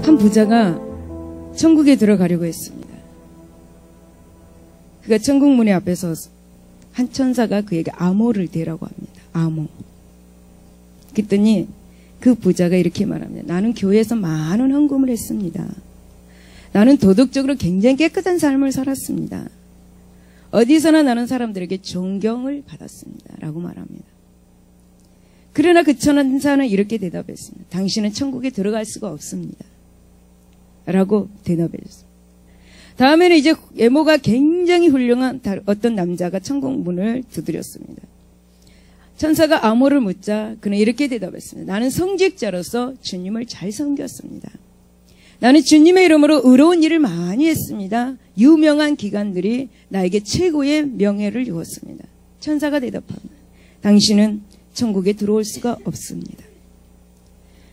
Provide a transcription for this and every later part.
한 부자가 천국에 들어가려고 했습니다. 그가 천국 문의 앞에서 한 천사가 그에게 암호를 대라고 합니다. 암호. 그랬더니 그 부자가 이렇게 말합니다. 나는 교회에서 많은 헌금을 했습니다. 나는 도덕적으로 굉장히 깨끗한 삶을 살았습니다. 어디서나 나는 사람들에게 존경을 받았습니다. 라고 말합니다. 그러나 그 천사는 이렇게 대답했습니다. 당신은 천국에 들어갈 수가 없습니다. 라고 대답해줬습니다. 다음에는 이제 외모가 굉장히 훌륭한 어떤 남자가 천국 문을 두드렸습니다. 천사가 암호를 묻자 그는 이렇게 대답했습니다. 나는 성직자로서 주님을 잘 섬겼습니다. 나는 주님의 이름으로 의로운 일을 많이 했습니다. 유명한 기관들이 나에게 최고의 명예를 주었습니다. 천사가 대답합니다. 당신은 천국에 들어올 수가 없습니다.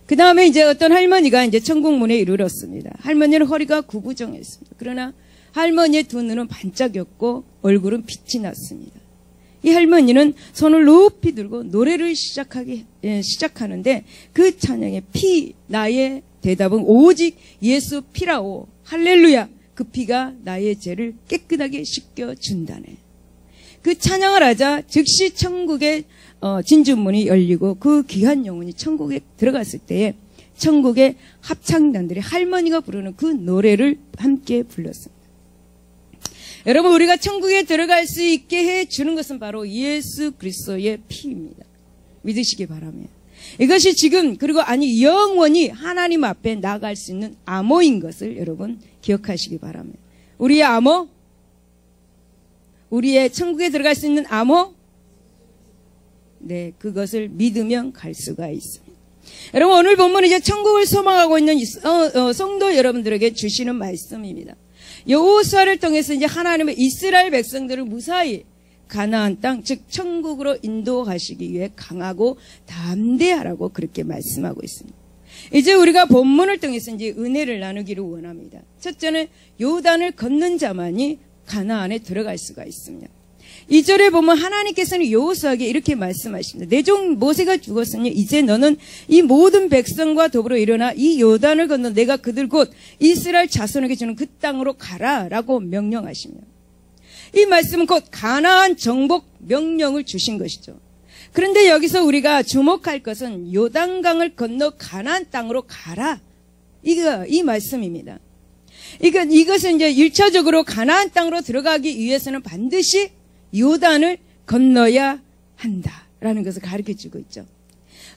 그 다음에 이제 어떤 할머니가 이제 천국 문에 이르렀습니다. 할머니는 허리가 구부정했습니다. 그러나 할머니의 두 눈은 반짝였고 얼굴은 빛이 났습니다. 이 할머니는 손을 높이 들고 노래를 시작하는데 그 찬양의 피, 나의 대답은 오직 예수 피라오. 할렐루야. 그 피가 나의 죄를 깨끗하게 씻겨준다네. 그 찬양을 하자 즉시 천국의 진주문이 열리고 그 귀한 영혼이 천국에 들어갔을 때에 천국의 합창단들이 할머니가 부르는 그 노래를 함께 불렀습니다. 여러분, 우리가 천국에 들어갈 수 있게 해주는 것은 바로 예수 그리스도의 피입니다. 믿으시기 바랍니다. 이것이 지금 그리고 영원히 하나님 앞에 나갈 수 있는 암호인 것을 여러분 기억하시기 바랍니다. 우리의 암호, 우리의 천국에 들어갈 수 있는 암호, 네, 그것을 믿으면 갈 수가 있습니다. 여러분, 오늘 본문은 이제 천국을 소망하고 있는 성도 여러분들에게 주시는 말씀입니다. 여호수아를 통해서 이제 하나님의 이스라엘 백성들을 무사히 가나안 땅, 즉 천국으로 인도하시기 위해 강하고 담대하라고 그렇게 말씀하고 있습니다. 이제 우리가 본문을 통해서 이제 은혜를 나누기를 원합니다. 첫째는 요단을 걷는 자만이 가나안에 들어갈 수가 있습니다. 2절에 보면 하나님께서는 여호수아에게 이렇게 말씀하십니다. 내 종 모세가 죽었으니 이제 너는 이 모든 백성과 더불어 일어나 이 요단을 건너 내가 그들 곧 이스라엘 자손에게 주는 그 땅으로 가라라고 명령하십니다. 이 말씀은 곧 가나안 정복 명령을 주신 것이죠. 그런데 여기서 우리가 주목할 것은 요단강을 건너 가나안 땅으로 가라. 이 말씀입니다. 이것은 이제 1차적으로 가나안 땅으로 들어가기 위해서는 반드시 요단을 건너야 한다라는 것을 가르쳐주고 있죠.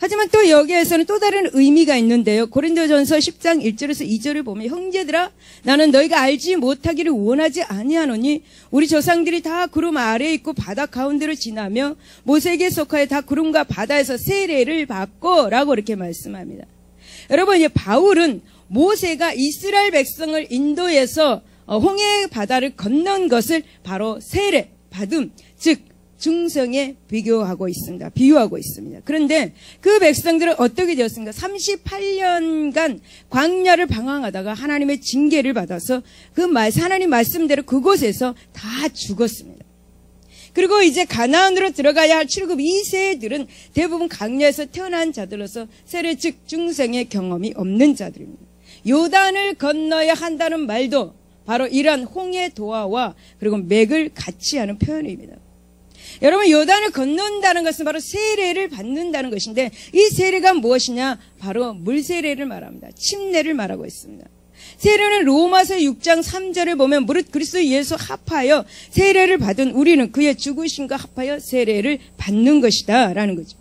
하지만 또 여기에서는 또 다른 의미가 있는데요. 고린도전서 10장 1절에서 2절을 보면 형제들아 나는 너희가 알지 못하기를 원하지 아니하노니 우리 조상들이 다 구름 아래에 있고 바다 가운데로 지나며 모세에게 속하여 다 구름과 바다에서 세례를 받고 라고 이렇게 말씀합니다. 여러분, 이제 바울은 모세가 이스라엘 백성을 인도해서 홍해 바다를 건넌 것을 바로 세례 받음, 즉 중성에 비유하고 있습니다. 그런데 그 백성들은 어떻게 되었습니까? 38년간 광야를 방황하다가 하나님의 징계를 받아서 하나님 말씀대로 그곳에서 다 죽었습니다. 그리고 이제 가나안으로 들어가야 할 출애굽 2세들은 대부분 광야에서 태어난 자들로서 세례 즉 중생의 경험이 없는 자들입니다. 요단을 건너야 한다는 말도 바로 이러한 홍해 도하와 그리고 맥을 같이 하는 표현입니다. 여러분, 요단을 건넌다는 것은 바로 세례를 받는다는 것인데 이 세례가 무엇이냐? 바로 물세례를 말합니다. 침례를 말하고 있습니다. 세례는 로마서 6장 3절을 보면 무릇 그리스도 예수 합하여 세례를 받은 우리는 그의 죽으심과 합하여 세례를 받는 것이다 라는 거죠.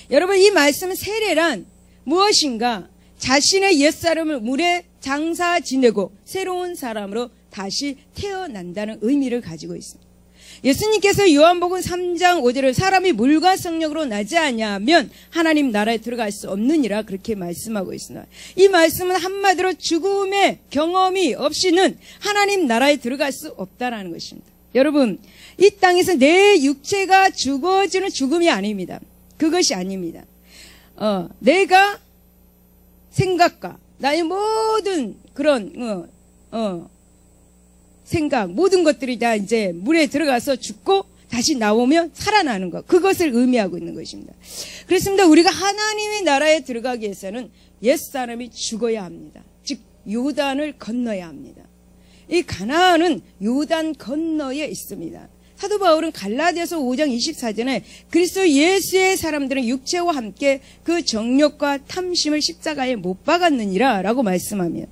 여러분, 이 말씀은 세례란 무엇인가? 자신의 옛사람을 물에 장사 지내고 새로운 사람으로 다시 태어난다는 의미를 가지고 있습니다. 예수님께서 요한복음 3장 5절을 사람이 물과 성령으로 나지 아니하면 하나님 나라에 들어갈 수 없느니라 그렇게 말씀하고 있습니다. 이 말씀은 한마디로 죽음의 경험이 없이는 하나님 나라에 들어갈 수 없다라는 것입니다. 여러분, 이 땅에서 내 육체가 죽어지는 죽음이 아닙니다. 그것이 아닙니다. 내가 생각과 나의 모든 그런 생각, 모든 것들이 다 이제 물에 들어가서 죽고 다시 나오면 살아나는 것, 그것을 의미하고 있는 것입니다. 그렇습니다. 우리가 하나님의 나라에 들어가기 위해서는 옛사람이 죽어야 합니다. 즉 요단을 건너야 합니다. 이 가나안은 요단 건너에 있습니다. 사도 바울은 갈라디아서 5장 24절에 그리스도 예수의 사람들은 육체와 함께 그 정욕과 탐심을 십자가에 못 박았느니라 라고 말씀하며,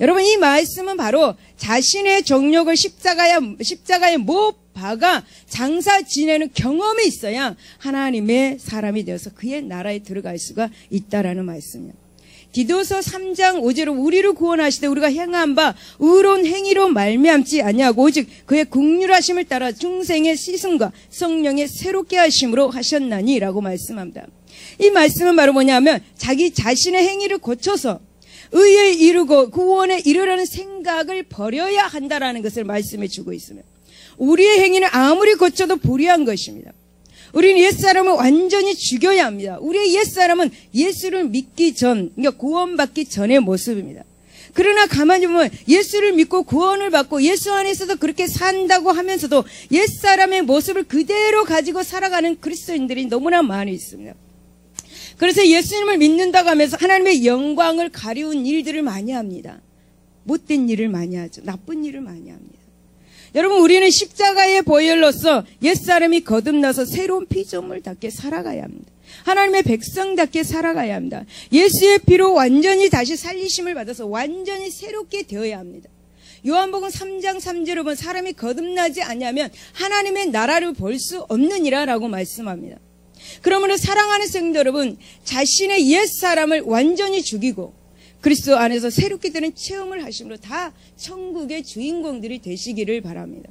여러분 이 말씀은 바로 자신의 정욕을 십자가에 못 박아 장사 지내는 경험이 있어야 하나님의 사람이 되어서 그의 나라에 들어갈 수가 있다라는 말씀이에요. 디도서 3장 5절로 우리를 구원하시되 우리가 행한 바 의로운 행위로 말미암지 아니하고 오직 그의 긍휼하심을 따라 중생의 씻음과 성령의 새롭게 하심으로 하셨나니 라고 말씀합니다. 이 말씀은 바로 뭐냐면 자기 자신의 행위를 고쳐서 의에 이르고 구원에 이르라는 생각을 버려야 한다라는 것을 말씀해 주고 있으며, 우리의 행위는 아무리 고쳐도 불의한 것입니다. 우리는 옛사람을 완전히 죽여야 합니다. 우리의 옛사람은 예수를 믿기 전, 그러니까 구원받기 전의 모습입니다. 그러나 가만히 보면 예수를 믿고 구원을 받고 예수 안에서도 그렇게 산다고 하면서도 옛사람의 모습을 그대로 가지고 살아가는 그리스도인들이 너무나 많이 있습니다. 그래서 예수님을 믿는다고 하면서 하나님의 영광을 가리운 일들을 많이 합니다. 못된 일을 많이 하죠. 나쁜 일을 많이 합니다. 여러분, 우리는 십자가의 보혈로서 옛사람이 거듭나서 새로운 피조물답게 살아가야 합니다. 하나님의 백성답게 살아가야 합니다. 예수의 피로 완전히 다시 살리심을 받아서 완전히 새롭게 되어야 합니다. 요한복음 3장 3절에 보면 사람이 거듭나지 않으면 하나님의 나라를 볼 수 없느니라 라고 말씀합니다. 그러므로 사랑하는 성도 여러분, 자신의 옛사람을 완전히 죽이고 그리스도 안에서 새롭게 되는 체험을 하심으로 다 천국의 주인공들이 되시기를 바랍니다.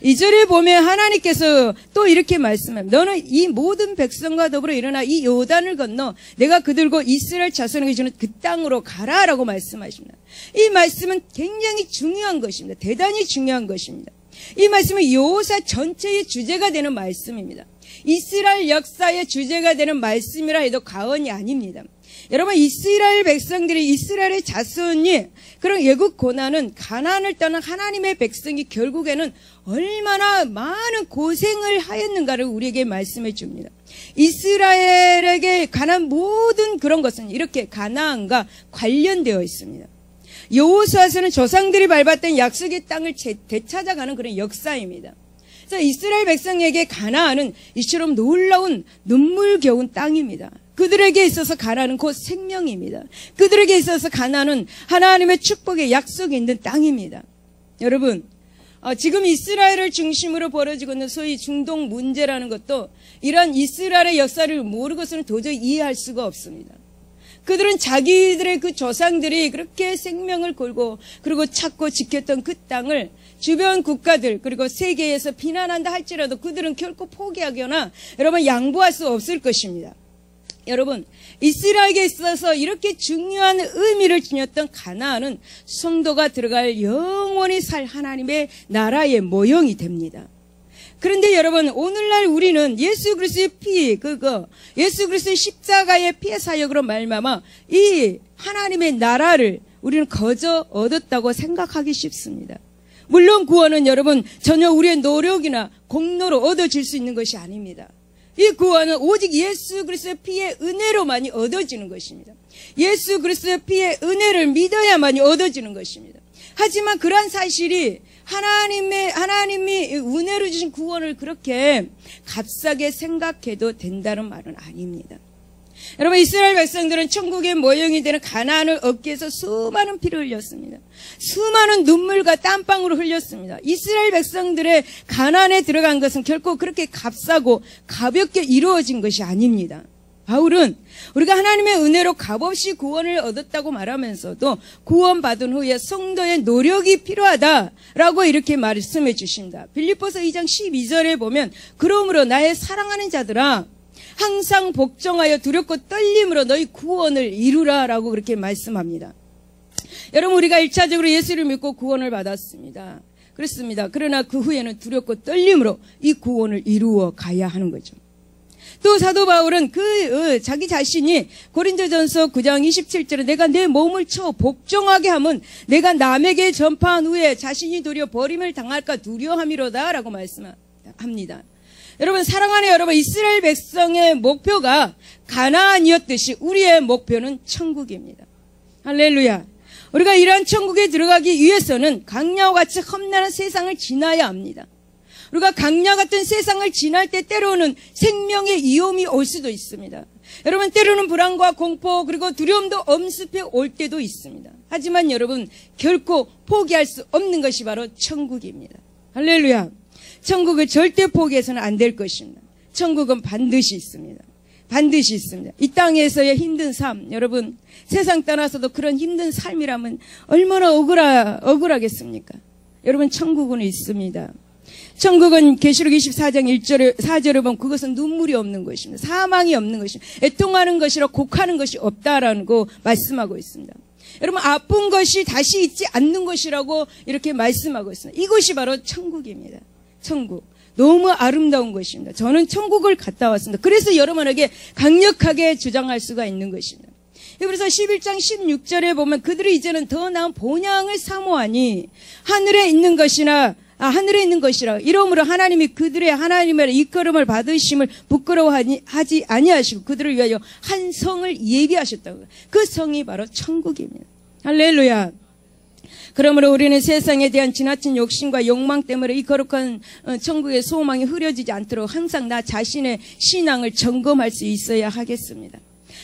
2절에 보면 하나님께서 또 이렇게 말씀합니다. 너는 이 모든 백성과 더불어 일어나 이 요단을 건너 내가 그들과 이스라엘 자손에게 주는 그 땅으로 가라라고 말씀하십니다. 이 말씀은 굉장히 중요한 것입니다. 대단히 중요한 것입니다. 이 말씀은 여호사 전체의 주제가 되는 말씀입니다. 이스라엘 역사의 주제가 되는 말씀이라 해도 과언이 아닙니다. 여러분, 이스라엘 백성들이, 이스라엘의 자손이 그런 애국 고난은 가나안을 떠난 하나님의 백성이 결국에는 얼마나 많은 고생을 하였는가를 우리에게 말씀해 줍니다. 이스라엘에게 관한 모든 그런 것은 이렇게 가나안과 관련되어 있습니다. 여호수아서는 조상들이 밟았던 약속의 땅을 되찾아가는 그런 역사입니다. 그래서 이스라엘 백성에게 가나안은 이처럼 놀라운 눈물겨운 땅입니다. 그들에게 있어서 가나안은 곧 생명입니다. 그들에게 있어서 가나안은 하나님의 축복의 약속이 있는 땅입니다. 여러분, 지금 이스라엘을 중심으로 벌어지고 있는 소위 중동 문제라는 것도 이러한 이스라엘의 역사를 모르고서는 도저히 이해할 수가 없습니다. 그들은 자기들의 그 조상들이 그렇게 생명을 걸고 그리고 찾고 지켰던 그 땅을 주변 국가들 그리고 세계에서 비난한다 할지라도 그들은 결코 포기하거나 여러분 양보할 수 없을 것입니다. 여러분, 이스라엘에게 있어서 이렇게 중요한 의미를 지녔던 가나안은 성도가 들어갈 영원히 살 하나님의 나라의 모형이 됩니다. 그런데 여러분, 오늘날 우리는 예수 그리스도의 피, 예수 그리스도의 십자가의 피의 사역으로 말미암아 이 하나님의 나라를 우리는 거저 얻었다고 생각하기 쉽습니다. 물론 구원은 여러분 전혀 우리의 노력이나 공로로 얻어질 수 있는 것이 아닙니다. 이 구원은 오직 예수 그리스도의 피의 은혜로만이 얻어지는 것입니다. 예수 그리스도의 피의 은혜를 믿어야만이 얻어지는 것입니다. 하지만 그러한 사실이 하나님이 은혜로 주신 구원을 그렇게 값싸게 생각해도 된다는 말은 아닙니다. 여러분, 이스라엘 백성들은 천국의 모형이 되는 가나안을 얻기 위해서 수많은 피를 흘렸습니다. 수많은 눈물과 땀방울을 흘렸습니다. 이스라엘 백성들의 가나안에 들어간 것은 결코 그렇게 값싸고 가볍게 이루어진 것이 아닙니다. 바울은 우리가 하나님의 은혜로 값없이 구원을 얻었다고 말하면서도 구원받은 후에 성도의 노력이 필요하다라고 이렇게 말씀해 주십니다. 빌립보서 2장 12절에 보면 그러므로 나의 사랑하는 자들아 항상 복종하여 두렵고 떨림으로 너희 구원을 이루라라고 그렇게 말씀합니다. 여러분, 우리가 1차적으로 예수를 믿고 구원을 받았습니다. 그렇습니다. 그러나 그 후에는 두렵고 떨림으로 이 구원을 이루어 가야 하는 거죠. 또 사도 바울은 자기 자신이 고린도전서 9장 27절에 내가 내 몸을 쳐 복종하게 하면 내가 남에게 전파한 후에 자신이 도리어 버림을 당할까 두려함이로다 라고 말씀합니다. 여러분, 사랑하는 여러분, 이스라엘 백성의 목표가 가나안이었듯이 우리의 목표는 천국입니다. 할렐루야. 우리가 이러한 천국에 들어가기 위해서는 강야와 같이 험난한 세상을 지나야 합니다. 우리가 강야 같은 세상을 지날 때 때로는 생명의 위험이 올 수도 있습니다. 여러분, 때로는 불안과 공포 그리고 두려움도 엄습해 올 때도 있습니다. 하지만 여러분, 결코 포기할 수 없는 것이 바로 천국입니다. 할렐루야. 천국을 절대 포기해서는 안 될 것입니다. 천국은 반드시 있습니다. 반드시 있습니다. 이 땅에서의 힘든 삶, 여러분, 세상 떠나서도 그런 힘든 삶이라면 얼마나 억울하겠습니까? 여러분, 천국은 있습니다. 천국은 계시록 24장 1절에 4절에 보면 그것은 눈물이 없는 것입니다. 사망이 없는 것입니다. 애통하는 것이라 곡하는 것이 없다라는 거 말씀하고 있습니다. 여러분, 아픈 것이 다시 있지 않는 것이라고 이렇게 말씀하고 있습니다. 이것이 바로 천국입니다. 천국. 너무 아름다운 것입니다. 저는 천국을 갔다 왔습니다. 그래서 여러분에게 강력하게 주장할 수가 있는 것입니다. 그래서 11장 16절에 보면 그들이 이제는 더 나은 본향을 사모하니 하늘에 있는 것이라 이러므로 하나님이 그들의 하나님의 이끌음을 받으심을 부끄러워하지 아니하시고 그들을 위하여 한 성을 예비하셨다고요. 그 성이 바로 천국입니다. 할렐루야. 그러므로 우리는 세상에 대한 지나친 욕심과 욕망 때문에 이 거룩한 천국의 소망이 흐려지지 않도록 항상 나 자신의 신앙을 점검할 수 있어야 하겠습니다.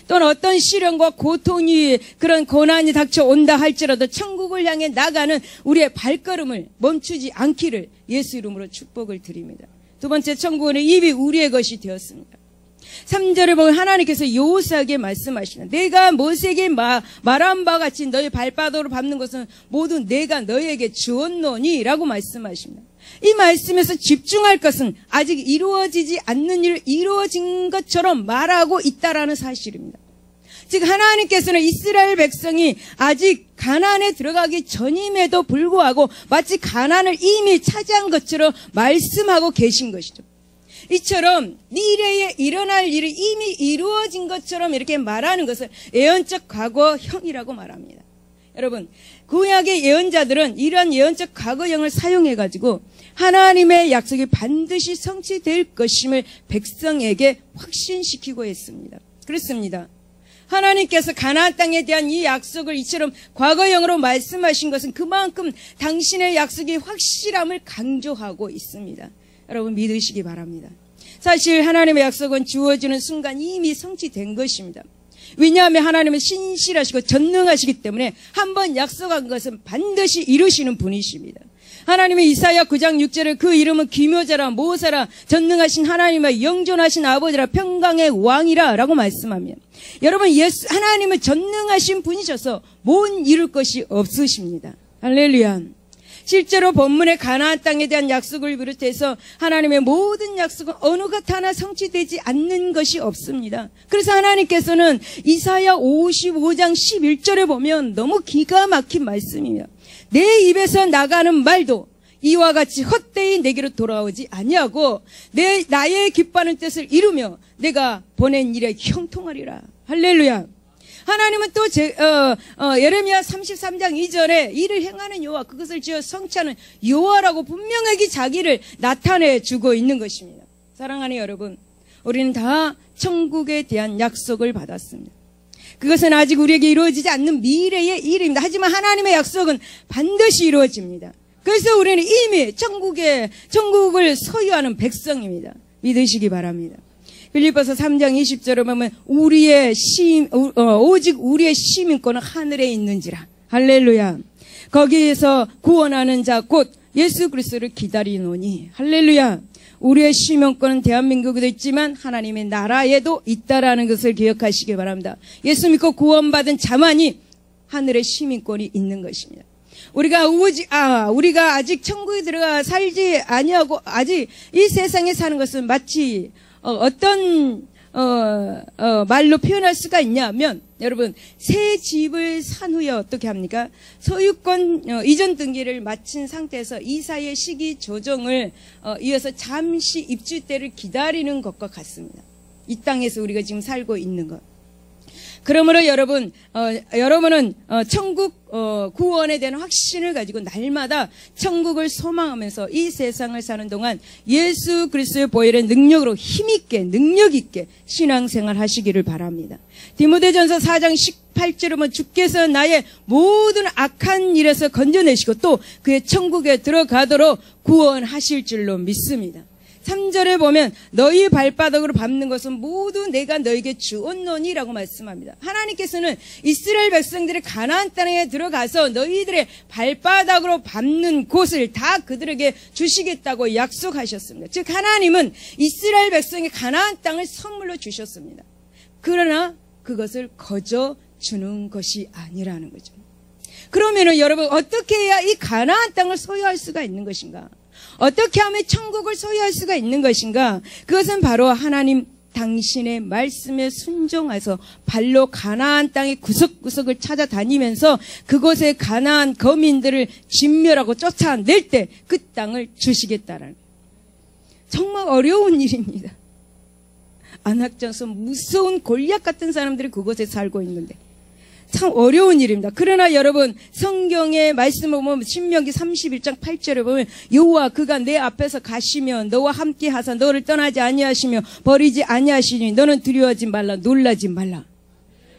또는 어떤 시련과 고통이 그런 고난이 닥쳐온다 할지라도 천국을 향해 나가는 우리의 발걸음을 멈추지 않기를 예수 이름으로 축복을 드립니다. 두 번째, 천국은 입이 우리의 것이 되었습니다. 3절에 보면 하나님께서 여호수아에게 말씀하시는 내가 모세에게 말한 바 같이 너희 발바닥으로 밟는 것은 모두 내가 너희에게 주었노니 라고 말씀하십니다. 이 말씀에서 집중할 것은 아직 이루어지지 않는 일을 이루어진 것처럼 말하고 있다라는 사실입니다. 즉 하나님께서는 이스라엘 백성이 아직 가나안에 들어가기 전임에도 불구하고 마치 가나안을 이미 차지한 것처럼 말씀하고 계신 것이죠. 이처럼 미래에 일어날 일이 이미 이루어진 것처럼 이렇게 말하는 것을 예언적 과거형이라고 말합니다. 여러분, 구약의 예언자들은 이러한 예언적 과거형을 사용해가지고 하나님의 약속이 반드시 성취될 것임을 백성에게 확신시키고 했습니다. 그렇습니다. 하나님께서 가나안 땅에 대한 이 약속을 이처럼 과거형으로 말씀하신 것은 그만큼 당신의 약속이 확실함을 강조하고 있습니다. 여러분, 믿으시기 바랍니다. 사실 하나님의 약속은 주어지는 순간 이미 성취된 것입니다. 왜냐하면 하나님은 신실하시고 전능하시기 때문에 한번 약속한 것은 반드시 이루시는 분이십니다. 하나님의 이사야 9장 6절에 그 이름은 기묘자라 모사라 전능하신 하나님의 영존하신 아버지라 평강의 왕이라 라고 말씀하면 여러분, 하나님은 전능하신 분이셔서 못 이룰 것이 없으십니다. 할렐루야. 실제로 본문의 가나안 땅에 대한 약속을 비롯해서 하나님의 모든 약속은 어느 것 하나 성취되지 않는 것이 없습니다. 그래서 하나님께서는 이사야 55장 11절에 보면 너무 기가 막힌 말씀이에요. 내 입에서 나가는 말도 이와 같이 헛되이 내게로 돌아오지 아니하고 나의 기뻐하는 뜻을 이루며 내가 보낸 일에 형통하리라. 할렐루야. 하나님은 또 예레미야 33장 2절에 이를 행하는 여호와 그것을 지어 성취하는 여호와라고 분명하게 자기를 나타내 주고 있는 것입니다. 사랑하는 여러분, 우리는 다 천국에 대한 약속을 받았습니다. 그것은 아직 우리에게 이루어지지 않는 미래의 일입니다. 하지만 하나님의 약속은 반드시 이루어집니다. 그래서 우리는 이미 천국을 소유하는 백성입니다. 믿으시기 바랍니다. 빌립보서 3장 20절에 보면 오직 우리의 시민권은 하늘에 있는지라. 할렐루야. 거기에서 구원하는 자 곧 예수 그리스도를 기다리노니. 할렐루야. 우리의 시민권은 대한민국에도 있지만 하나님의 나라에도 있다라는 것을 기억하시기 바랍니다. 예수 믿고 구원받은 자만이 하늘의 시민권이 있는 것입니다. 우리가 아직 천국에 들어가 살지 아니하고 아직 이 세상에 사는 것은 마치 어떤 말로 표현할 수가 있냐면 여러분, 새 집을 산 후에 어떻게 합니까? 소유권 이전 등기를 마친 상태에서 이사의 시기 조정을 이어서 잠시 입주 때를 기다리는 것과 같습니다. 이 땅에서 우리가 지금 살고 있는 것. 그러므로 여러분은 천국 구원에 대한 확신을 가지고 날마다 천국을 소망하면서 이 세상을 사는 동안 예수 그리스도의 보혈의 능력으로 힘있게 능력있게 신앙생활 하시기를 바랍니다. 디모데전서 4장 18절에 보면 주께서 나의 모든 악한 일에서 건져내시고 또 그의 천국에 들어가도록 구원하실 줄로 믿습니다. 3절에 보면 너희 발바닥으로 밟는 것은 모두 내가 너에게 주었노니라고 말씀합니다. 하나님께서는 이스라엘 백성들이 가나안 땅에 들어가서 너희들의 발바닥으로 밟는 곳을 다 그들에게 주시겠다고 약속하셨습니다. 즉 하나님은 이스라엘 백성의 가나안 땅을 선물로 주셨습니다. 그러나 그것을 거저 주는 것이 아니라는 거죠. 그러면은 여러분 어떻게 해야 이 가나안 땅을 소유할 수가 있는 것인가? 어떻게 하면 천국을 소유할 수가 있는 것인가? 그것은 바로 하나님 당신의 말씀에 순종해서 발로 가나안 땅의 구석구석을 찾아다니면서 그곳에 가나안 거민들을 진멸하고 쫓아낼 때 그 땅을 주시겠다라는 정말 어려운 일입니다. 안악전서 무서운 골리앗 같은 사람들이 그곳에 살고 있는데 참 어려운 일입니다. 그러나 여러분 성경의 말씀을 보면 신명기 31장 8절에 보면 여호와 그가 내 앞에서 가시며 너와 함께 하사 너를 떠나지 아니하시며 버리지 아니하시니 너는 두려워하지 말라 놀라지 말라.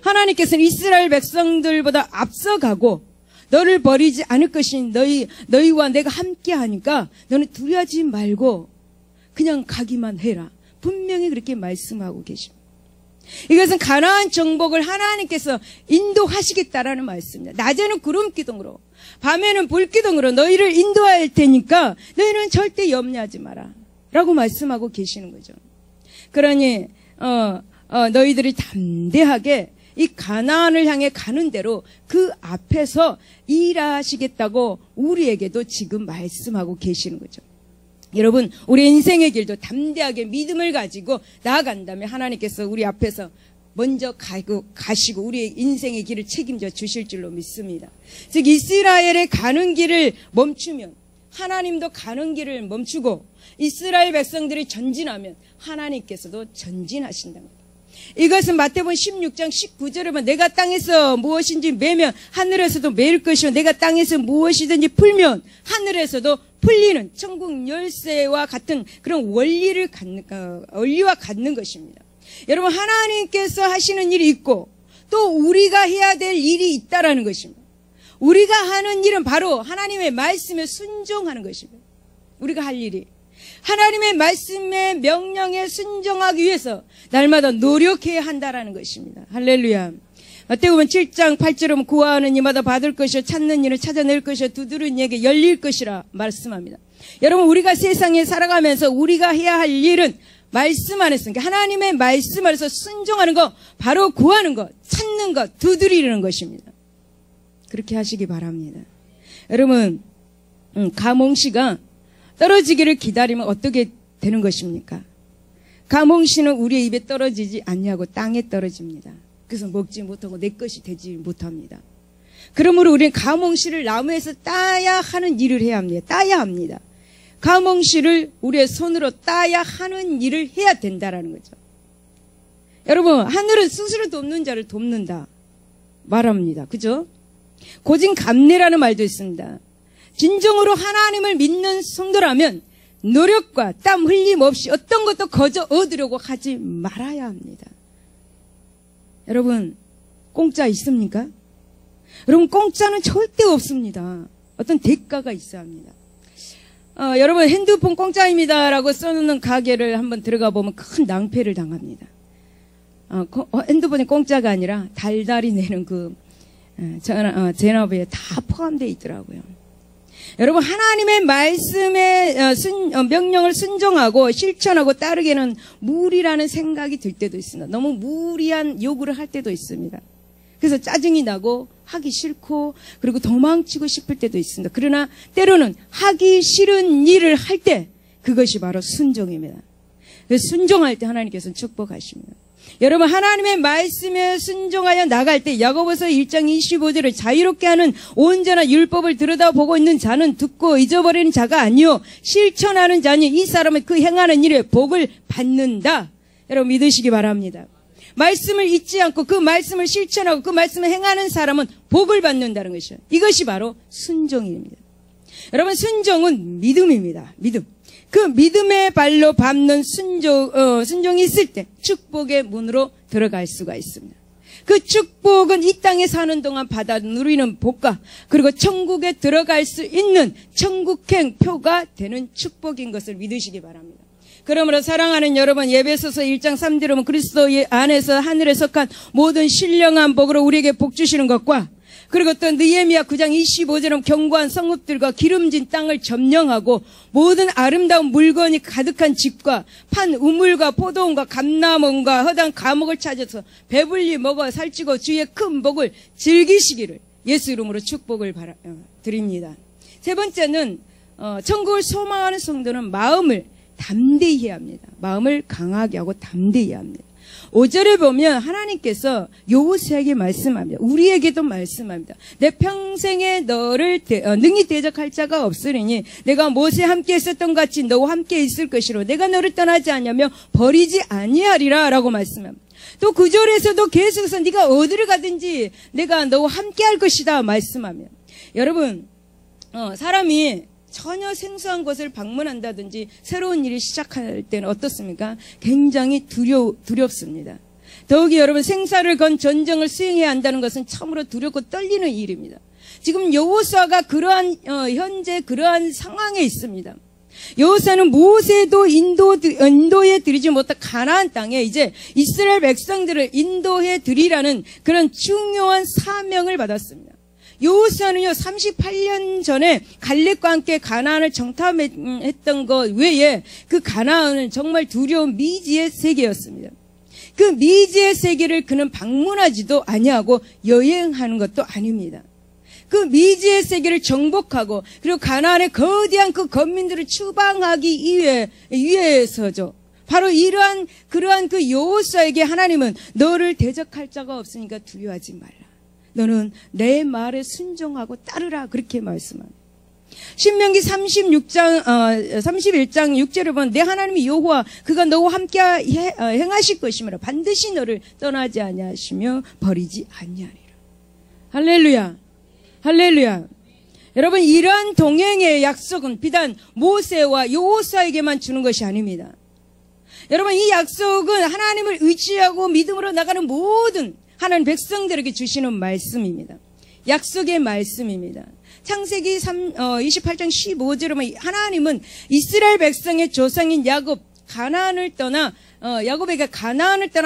하나님께서는 이스라엘 백성들보다 앞서가고 너를 버리지 않을 것이니 너희와 내가 함께 하니까 너는 두려워하지 말고 그냥 가기만 해라. 분명히 그렇게 말씀하고 계십니다. 이것은 가나안 정복을 하나님께서 인도하시겠다라는 말씀입니다. 낮에는 구름 기둥으로 밤에는 불 기둥으로 너희를 인도할 테니까 너희는 절대 염려하지 마라 라고 말씀하고 계시는 거죠. 그러니 너희들이 담대하게 이 가나안을 향해 가는 대로 그 앞에서 일하시겠다고 우리에게도 지금 말씀하고 계시는 거죠. 여러분 우리 인생의 길도 담대하게 믿음을 가지고 나아간다면 하나님께서 우리 앞에서 먼저 가시고 우리의 인생의 길을 책임져 주실 줄로 믿습니다. 즉 이스라엘의 가는 길을 멈추면 하나님도 가는 길을 멈추고 이스라엘 백성들이 전진하면 하나님께서도 전진하신답니다. 이것은 마태복음 16장 19절에 보면 내가 땅에서 무엇인지 매면 하늘에서도 매일 것이요 내가 땅에서 무엇이든지 풀면 하늘에서도 풀리는 천국 열쇠와 같은 그런 원리와 갖는 것입니다. 여러분 하나님께서 하시는 일이 있고 또 우리가 해야 될 일이 있다라는 것입니다. 우리가 하는 일은 바로 하나님의 말씀에 순종하는 것입니다. 우리가 할 일이 하나님의 말씀의 명령에 순종하기 위해서 날마다 노력해야 한다라는 것입니다. 할렐루야. 마태복음 7장 8절에 보면 구하는 이마다 받을 것이요 찾는 이는 찾아낼 것이요 두드리는 이에게 열릴 것이라 말씀합니다. 여러분 우리가 세상에 살아가면서 우리가 해야 할 일은 말씀 안에서 하나님의 말씀 안에서 순종하는 것 바로 구하는 것 찾는 것 두드리는 것입니다. 그렇게 하시기 바랍니다. 여러분 가몽씨가 떨어지기를 기다리면 어떻게 되는 것입니까? 가몽씨는 우리의 입에 떨어지지 않냐고 땅에 떨어집니다. 그래서 먹지 못하고 내 것이 되지 못합니다. 그러므로 우리는 가몽씨를 나무에서 따야 하는 일을 해야 합니다. 따야 합니다. 가몽씨를 우리의 손으로 따야 하는 일을 해야 된다라는 거죠. 여러분 하늘은 스스로 돕는 자를 돕는다 말합니다. 그죠? 고진감래라는 말도 있습니다. 진정으로 하나님을 믿는 성도라면 노력과 땀 흘림 없이 어떤 것도 거저 얻으려고 하지 말아야 합니다. 여러분 공짜 있습니까? 여러분 공짜는 절대 없습니다. 어떤 대가가 있어야 합니다. 여러분 핸드폰 공짜입니다라고 써놓는 가게를 한번 들어가 보면 큰 낭패를 당합니다. 핸드폰이 공짜가 아니라 달달이 내는 그 전화비에 다 포함되어 있더라고요. 여러분 하나님의 말씀에 명령을 순종하고 실천하고 따르기에는 무리라는 생각이 들 때도 있습니다. 너무 무리한 요구를 할 때도 있습니다. 그래서 짜증이 나고 하기 싫고 그리고 도망치고 싶을 때도 있습니다. 그러나 때로는 하기 싫은 일을 할 때 그것이 바로 순종입니다. 순종할 때 하나님께서는 축복하십니다. 여러분 하나님의 말씀에 순종하여 나갈 때 야고보서 1장 25절을 자유롭게 하는 온전한 율법을 들여다보고 있는 자는 듣고 잊어버리는 자가 아니요 실천하는 자니 이 사람은 그 행하는 일에 복을 받는다. 여러분 믿으시기 바랍니다. 말씀을 잊지 않고 그 말씀을 실천하고 그 말씀을 행하는 사람은 복을 받는다는 것이죠. 이것이 바로 순종입니다. 여러분, 순종은 믿음입니다. 믿음. 그 믿음의 발로 밟는 순종이 있을 때 축복의 문으로 들어갈 수가 있습니다. 그 축복은 이 땅에 사는 동안 받아 누리는 복과 그리고 천국에 들어갈 수 있는 천국행 표가 되는 축복인 것을 믿으시기 바랍니다. 그러므로 사랑하는 여러분, 에베소서 1장 3절에 보면 그리스도 안에서 하늘에 속한 모든 신령한 복으로 우리에게 복 주시는 것과 그리고 또 느헤미야 9장 25절은 견고한 성읍들과 기름진 땅을 점령하고 모든 아름다운 물건이 가득한 집과 판 우물과 포도원과 감람원과 허당 감옥을 찾아서 배불리 먹어 살찌고 주의 큰 복을 즐기시기를 예수 이름으로 축복을 드립니다. 세 번째는 천국을 소망하는 성도는 마음을 담대히 해야 합니다. 마음을 강하게 하고 담대히 해야 합니다. 5절에 보면 하나님께서 여호수아에게 말씀합니다. 우리에게도 말씀합니다. 내 평생에 너를 능히 대적할 자가 없으리니 내가 모세와 함께 있었던 같이 너와 함께 있을 것이로 내가 너를 떠나지 않으며 버리지 아니하리라 라고 말씀합니다. 또 9절에서도 계속해서 네가 어디를 가든지 내가 너와 함께 할 것이다 말씀하며, 여러분, 사람이 전혀 생소한 곳을 방문한다든지 새로운 일을 시작할 때는 어떻습니까? 굉장히 두렵습니다. 더욱이 여러분, 생사를 건 전쟁을 수행해야 한다는 것은 참으로 두렵고 떨리는 일입니다. 지금 여호수아가 그러한 현재 그러한 상황에 있습니다. 여호수아는 모세도 인도해 드리지 못한 가나안 땅에 이제 이스라엘 백성들을 인도해 드리라는 그런 중요한 사명을 받았습니다. 여호수아는요 38년 전에 갈렙과 함께 가나안을 정탐했던 것 외에 그 가나안은 정말 두려운 미지의 세계였습니다. 그 미지의 세계를 그는 방문하지도 아니하고 여행하는 것도 아닙니다. 그 미지의 세계를 정복하고 그리고 가나안의 거대한 그 거민들을 추방하기 위해서죠. 바로 그러한 그 여호수아에게 하나님은 너를 대적할 자가 없으니까 두려워하지 말라. 너는 내 말에 순종하고 따르라. 그렇게 말씀합니다. 신명기 31장 6절을 보면 내 하나님이 여호와 그가 너와 함께 행하실 것이므로 반드시 너를 떠나지 아니하시며 버리지 아니하리라. 할렐루야. 할렐루야. 여러분, 이러한 동행의 약속은 비단 모세와 여호수아에게만 주는 것이 아닙니다. 여러분, 이 약속은 하나님을 의지하고 믿음으로 나가는 모든 하나님 백성들에게 주시는 말씀입니다. 약속의 말씀입니다. 창세기 28장 15절에 보면 하나님은 이스라엘 백성의 조상인 야곱에게 가나안을 떠나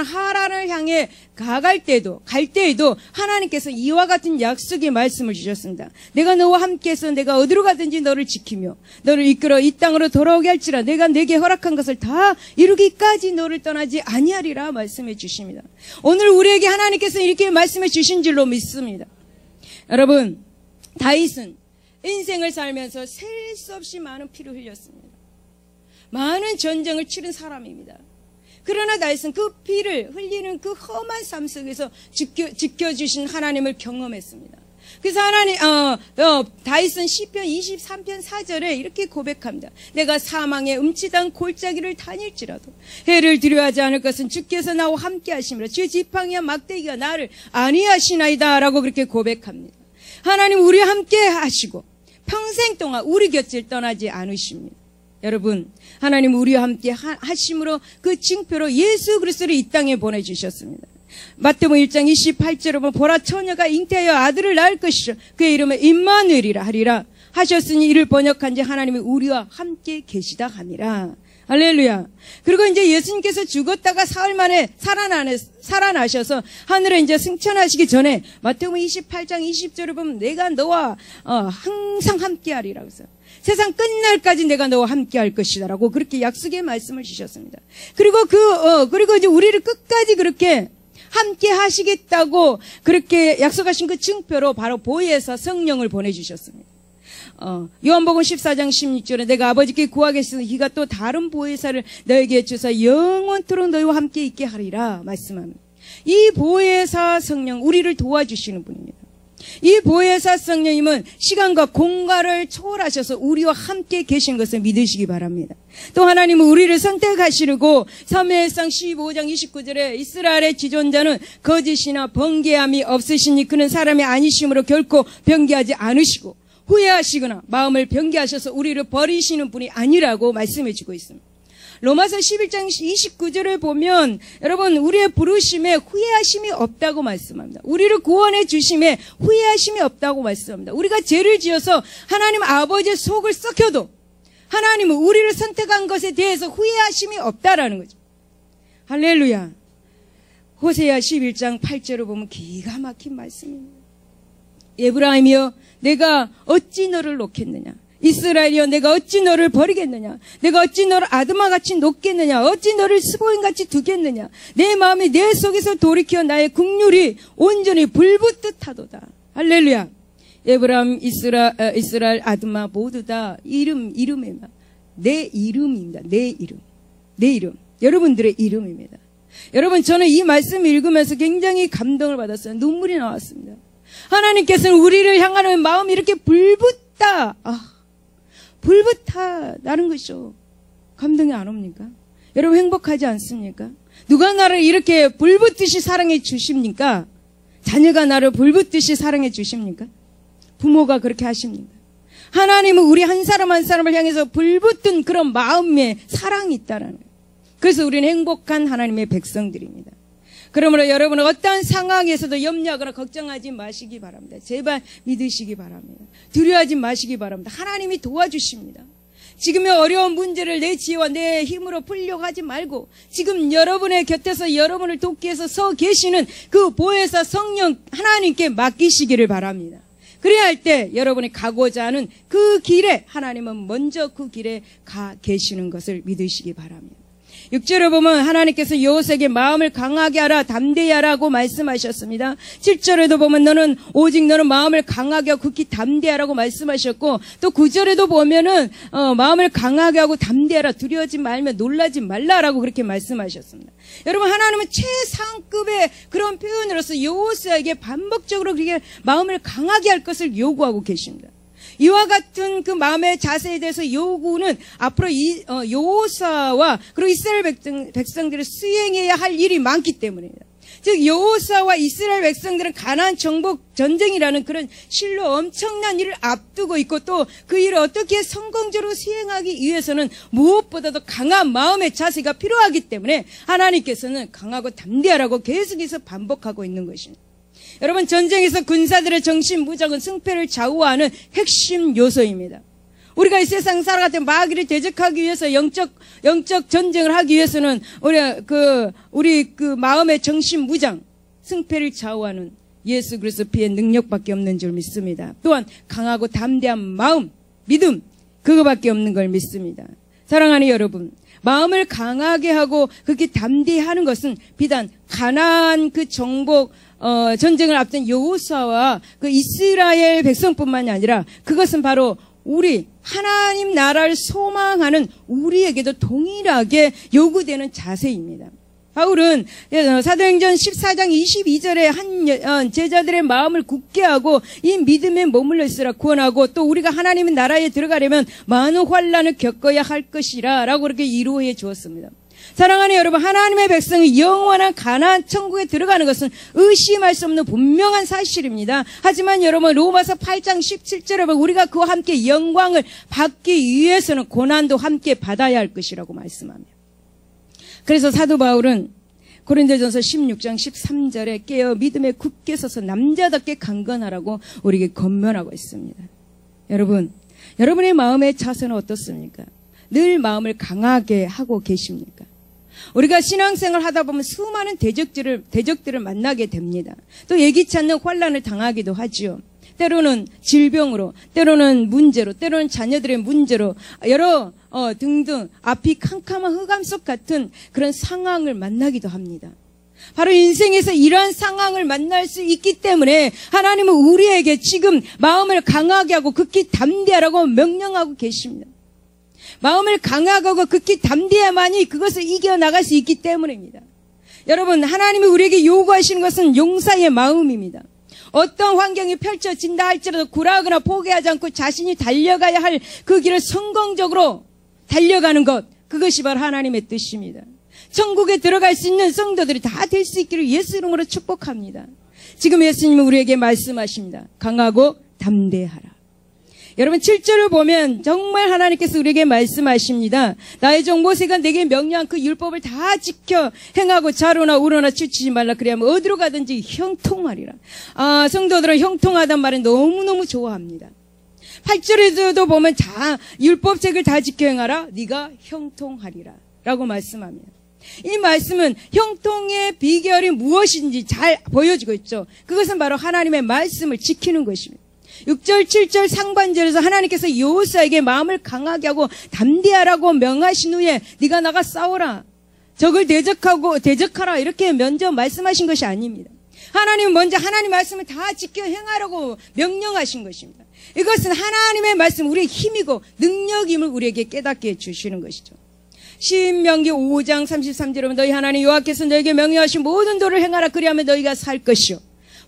하란을 향해 갈 때에도 하나님께서 이와 같은 약속의 말씀을 주셨습니다. 내가 너와 함께해서 내가 어디로 가든지 너를 지키며 너를 이끌어 이 땅으로 돌아오게 할지라 내가 내게 허락한 것을 다 이루기까지 너를 떠나지 아니하리라 말씀해 주십니다. 오늘 우리에게 하나님께서 이렇게 말씀해 주신 줄로 믿습니다. 여러분, 다윗은 인생을 살면서 셀 수 없이 많은 피를 흘렸습니다. 많은 전쟁을 치른 사람입니다. 그러나 다윗은 그 피를 흘리는 그 험한 삶 속에서 지켜주신 하나님을 경험했습니다. 그래서 다윗은 시편 23편 4절에 이렇게 고백합니다. 내가 사망의 음치단 골짜기를 다닐지라도 해를 두려워하지 않을 것은 주께서 나와 함께 하심이라. 주의 지팡이와 막대기가 나를 안위하시나이다 라고 그렇게 고백합니다. 하나님 우리와 함께 하시고 평생 동안 우리 곁을 떠나지 않으십니다. 여러분, 하나님 우리와 함께 하심으로 그 징표로 예수 그리스도를 이 땅에 보내주셨습니다. 마태복음 1장 28절에 보면 보라 처녀가 잉태하여 아들을 낳을 것이죠. 그의 이름은 임마누엘이라 하리라 하셨으니 이를 번역한지 하나님이 우리와 함께 계시다 함이라. 할렐루야. 그리고 이제 예수님께서 죽었다가 사흘 만에 살아나셔서 하늘에 이제 승천하시기 전에 마태복음 28장 20절에 보면 내가 너와 항상 함께 하리라 그래서 세상 끝날까지 내가 너와 함께 할 것이다라고 그렇게 약속의 말씀을 주셨습니다. 그리고 그리고 이제 우리를 끝까지 그렇게 함께 하시겠다고 그렇게 약속하신 그 증표로 바로 보혜사 성령을 보내주셨습니다. 요한복음 14장 16절에 내가 아버지께 구하겠으니 이가 또 다른 보혜사를 너에게 주사 영원토록 너희와 함께 있게 하리라 말씀합니다. 이 보혜사 성령 우리를 도와주시는 분입니다. 이 보혜사 성령님은 시간과 공간을 초월하셔서 우리와 함께 계신 것을 믿으시기 바랍니다. 또 하나님은 우리를 선택하시고 사무엘상 15장 29절에 이스라엘의 지존자는 거짓이나 번개함이 없으시니 그는 사람이 아니심으로 결코 변개하지 않으시고 후회하시거나 마음을 변개하셔서 우리를 버리시는 분이 아니라고 말씀해 주고 있습니다. 로마서 11장 29절을 보면 여러분 우리의 부르심에 후회하심이 없다고 말씀합니다. 우리를 구원해 주심에 후회하심이 없다고 말씀합니다. 우리가 죄를 지어서 하나님 아버지의 속을 썩혀도 하나님은 우리를 선택한 것에 대해서 후회하심이 없다라는 거죠. 할렐루야. 호세아 11장 8절을 보면 기가 막힌 말씀입니다. 에브라임이여 내가 어찌 너를 놓겠느냐. 이스라엘이여 내가 어찌 너를 버리겠느냐. 내가 어찌 너를 아드마같이 놓겠느냐. 어찌 너를 스보임같이 두겠느냐. 내 마음이 내 속에서 돌이켜 나의 국률이 온전히 불붙듯 하도다. 할렐루야. 에브라임, 이스라엘, 아드마 모두 다 이름입니다. 내 이름입니다. 내 이름. 여러분들의 이름입니다. 여러분 저는 이 말씀 읽으면서 굉장히 감동을 받았어요. 눈물이 나왔습니다. 하나님께서는 우리를 향하는 마음이 이렇게 불붙다. 불붙다는 것이죠. 감동이 안 옵니까? 여러분 행복하지 않습니까? 누가 나를 이렇게 불붙듯이 사랑해 주십니까? 자녀가 나를 불붙듯이 사랑해 주십니까? 부모가 그렇게 하십니까? 하나님은 우리 한 사람 한 사람을 향해서 불붙은 그런 마음의 사랑이 있다라는 거예요. 그래서 우리는 행복한 하나님의 백성들입니다. 그러므로 여러분은 어떠한 상황에서도 염려하거나 걱정하지 마시기 바랍니다. 제발 믿으시기 바랍니다. 두려워하지 마시기 바랍니다. 하나님이 도와주십니다. 지금의 어려운 문제를 내 지혜와 내 힘으로 풀려고 하지 말고 지금 여러분의 곁에서 여러분을 돕기 위해서 서 계시는 그 보혜사 성령 하나님께 맡기시기를 바랍니다. 그래야 할 때 여러분이 가고자 하는 그 길에 하나님은 먼저 그 길에 가 계시는 것을 믿으시기 바랍니다. 6절을 보면 하나님께서 요셉에게 마음을 강하게 하라 담대히 하라고 말씀하셨습니다. 7절에도 보면 오직 너는 마음을 강하게 하고 극히 담대하라고 말씀하셨고 또 9절에도 보면은 마음을 강하게 하고 담대하라 두려워하지 말며 놀라지 말라라고 그렇게 말씀하셨습니다. 여러분 하나님은 최상급의 그런 표현으로서 요셉에게 반복적으로 그렇게 마음을 강하게 할 것을 요구하고 계십니다. 이와 같은 그 마음의 자세에 대해서 요구는 앞으로 여호사와 그리고 이스라엘 백성들이 수행해야 할 일이 많기 때문입니다. 즉 여호사와 이스라엘 백성들은 가나안 정복 전쟁이라는 그런 실로 엄청난 일을 앞두고 있고 또 그 일을 어떻게 성공적으로 수행하기 위해서는 무엇보다도 강한 마음의 자세가 필요하기 때문에 하나님께서는 강하고 담대하라고 계속해서 반복하고 있는 것입니다. 여러분 전쟁에서 군사들의 정신 무장은 승패를 좌우하는 핵심 요소입니다. 우리가 이 세상 살아갈 때 마귀를 대적하기 위해서 영적 전쟁을 하기 위해서는 우리 그 마음의 정신 무장 승패를 좌우하는 예수 그리스도 피의 능력밖에 없는 줄 믿습니다. 또한 강하고 담대한 마음, 믿음 그거밖에 없는 걸 믿습니다. 사랑하는 여러분, 마음을 강하게 하고 그렇게 담대히 하는 것은 비단 가나안 그 정복 전쟁을 앞둔 여호수아와 그 이스라엘 백성뿐만이 아니라 그것은 바로 우리 하나님 나라를 소망하는 우리에게도 동일하게 요구되는 자세입니다. 바울은 사도행전 14장 22절에 한 제자들의 마음을 굳게 하고 이 믿음에 머물러 있으라 구원하고 또 우리가 하나님의 나라에 들어가려면 많은 환난을 겪어야 할 것이라 라고 그렇게 이루어 주었습니다. 사랑하는 여러분, 하나님의 백성이 영원한 가나안 천국에 들어가는 것은 의심할 수 없는 분명한 사실입니다. 하지만 여러분 로마서 8장 17절에 보면 우리가 그와 함께 영광을 받기 위해서는 고난도 함께 받아야 할 것이라고 말씀합니다. 그래서 사도 바울은 고린도전서 16장 13절에 깨어 믿음에 굳게 서서 남자답게 강건하라고 우리에게 권면하고 있습니다. 여러분, 여러분의 마음의 자세는 어떻습니까? 늘 마음을 강하게 하고 계십니까? 우리가 신앙생활 하다 보면 수많은 대적들을 만나게 됩니다. 또 예기치 않는 환난을 당하기도 하지요. 때로는 질병으로, 때로는 문제로, 때로는 자녀들의 문제로 여러 등등 앞이 캄캄한 흑암 속 같은 그런 상황을 만나기도 합니다. 바로 인생에서 이러한 상황을 만날 수 있기 때문에 하나님은 우리에게 지금 마음을 강하게 하고 극히 담대하라고 명령하고 계십니다. 마음을 강하게 하고 극히 담대해야만이 그것을 이겨나갈 수 있기 때문입니다. 여러분, 하나님이 우리에게 요구하시는 것은 용사의 마음입니다. 어떤 환경이 펼쳐진다 할지라도 굴하거나 포기하지 않고 자신이 달려가야 할 그 길을 성공적으로 달려가는 것, 그것이 바로 하나님의 뜻입니다. 천국에 들어갈 수 있는 성도들이 다 될 수 있기를 예수 이름으로 축복합니다. 지금 예수님은 우리에게 말씀하십니다. 강하고 담대하라. 여러분 7절을 보면 정말 하나님께서 우리에게 말씀하십니다. 나의 종 모세가 내게 명령한 그 율법을 다 지켜 행하고 좌로나 우로나 치우치지 말라. 그래야면 어디로 가든지 형통하리라. 성도들은 형통하단 말은 너무너무 좋아합니다. 8절에도 보면 율법책을 다 지켜 행하라. 네가 형통하리라 라고 말씀합니다. 이 말씀은 형통의 비결이 무엇인지 잘 보여주고 있죠. 그것은 바로 하나님의 말씀을 지키는 것입니다. 6절, 7절 상반절에서 하나님께서 여호수아에게 마음을 강하게 하고 담대하라고 명하신 후에 네가 나가 싸워라. 적을 대적하라. 이렇게 먼저 말씀하신 것이 아닙니다. 하나님은 먼저 하나님 말씀을 다 지켜 행하라고 명령하신 것입니다. 이것은 하나님의 말씀, 우리의 힘이고 능력임을 우리에게 깨닫게 해주시는 것이죠. 신명기 5장 33절에 보면 너희 하나님 여호와께서 너에게 명령하신 모든 도를 행하라. 그리하면 너희가 살 것이요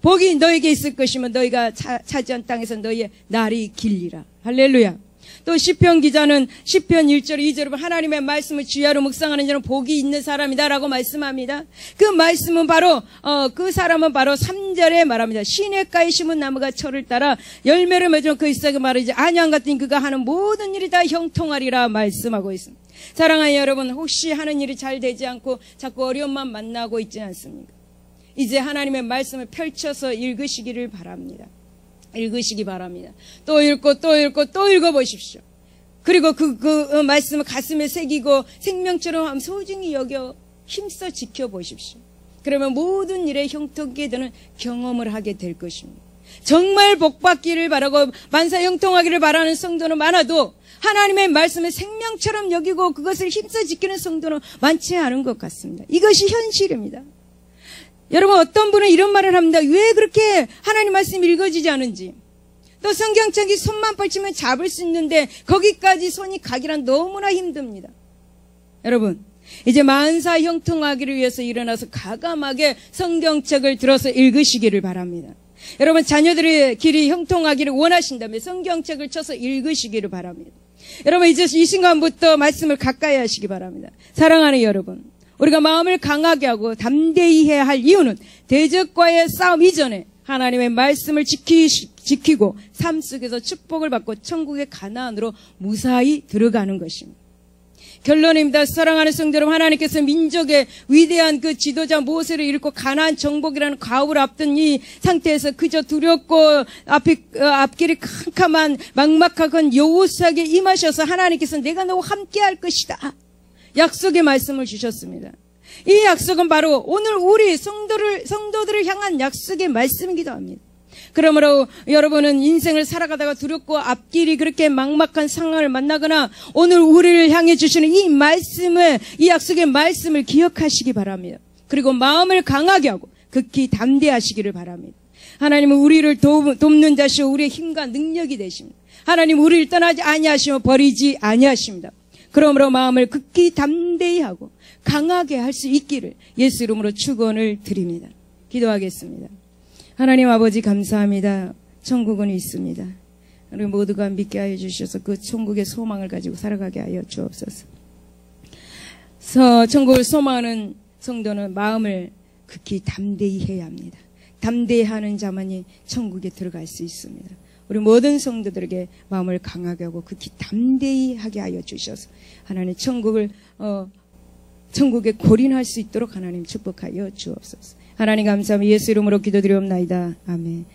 복이 너에게 있을 것이면 너희가 차지한 땅에서 너희의 날이 길리라. 할렐루야. 또 시편 기자는 시편 1절 2절에 보면 하나님의 말씀을 주야로 묵상하는 자는 복이 있는 사람이다 라고 말씀합니다. 그 말씀은 바로 그 사람은 바로 3절에 말합니다. 시냇가에 심은 나무가 철을 따라 열매를 맺으면 그 잎사귀 마르지 아니한 같으니 그가 하는 모든 일이 다 형통하리라 말씀하고 있습니다. 사랑하는 여러분, 혹시 하는 일이 잘 되지 않고 자꾸 어려움만 만나고 있지 않습니까? 이제 하나님의 말씀을 펼쳐서 읽으시기를 바랍니다. 읽으시기 바랍니다. 또 읽고 또 읽고 또 읽어보십시오. 그리고 그 말씀을 가슴에 새기고 생명처럼 소중히 여겨 힘써 지켜보십시오. 그러면 모든 일에 형통하게 되는 경험을 하게 될 것입니다. 정말 복받기를 바라고 만사 형통하기를 바라는 성도는 많아도 하나님의 말씀을 생명처럼 여기고 그것을 힘써 지키는 성도는 많지 않은 것 같습니다. 이것이 현실입니다. 여러분, 어떤 분은 이런 말을 합니다. 왜 그렇게 하나님 말씀이 읽어지지 않은지. 또 성경책이 손만 뻗치면 잡을 수 있는데 거기까지 손이 가기란 너무나 힘듭니다. 여러분, 이제 만사 형통하기를 위해서 일어나서 과감하게 성경책을 들어서 읽으시기를 바랍니다. 여러분, 자녀들의 길이 형통하기를 원하신다면 성경책을 쳐서 읽으시기를 바랍니다. 여러분, 이제 이 순간부터 말씀을 가까이 하시기 바랍니다. 사랑하는 여러분, 우리가 마음을 강하게 하고 담대히 해야 할 이유는 대적과의 싸움 이전에 하나님의 말씀을 지키고 삶 속에서 축복을 받고 천국의 가나안으로 무사히 들어가는 것입니다. 결론입니다. 사랑하는 성도 여러분, 하나님께서 민족의 위대한 그 지도자 모세를 잃고 가나안 정복이라는 가업을 앞둔 이 상태에서 그저 두렵고 앞길이 캄캄한 막막한 여호수아에게 임하셔서 하나님께서 내가 너와 함께 할 것이다. 약속의 말씀을 주셨습니다. 이 약속은 바로 오늘 우리 성도들을 향한 약속의 말씀이기도 합니다. 그러므로 여러분은 인생을 살아가다가 두렵고 앞길이 그렇게 막막한 상황을 만나거나 오늘 우리를 향해 주시는 이 약속의 말씀을 기억하시기 바랍니다. 그리고 마음을 강하게 하고 극히 담대하시기를 바랍니다. 하나님은 우리를 돕는 자시오 우리의 힘과 능력이 되십니다. 하나님 우리를 떠나지 아니하시며 버리지 아니하십니다. 그러므로 마음을 극히 담대히 하고 강하게 할 수 있기를 예수 이름으로 축원을 드립니다. 기도하겠습니다. 하나님 아버지 감사합니다. 천국은 있습니다. 우리 모두가 믿게 하여 주셔서 그 천국의 소망을 가지고 살아가게 하여 주옵소서. 천국을 소망하는 성도는 마음을 극히 담대히 해야 합니다. 담대히 하는 자만이 천국에 들어갈 수 있습니다. 우리 모든 성도들에게 마음을 강하게 하고 극히 담대히 하게 하여 주셔서 하나님 천국에 골인할 수 있도록 하나님 축복하여 주옵소서. 하나님 감사합니다. 예수 이름으로 기도드리옵나이다. 아멘.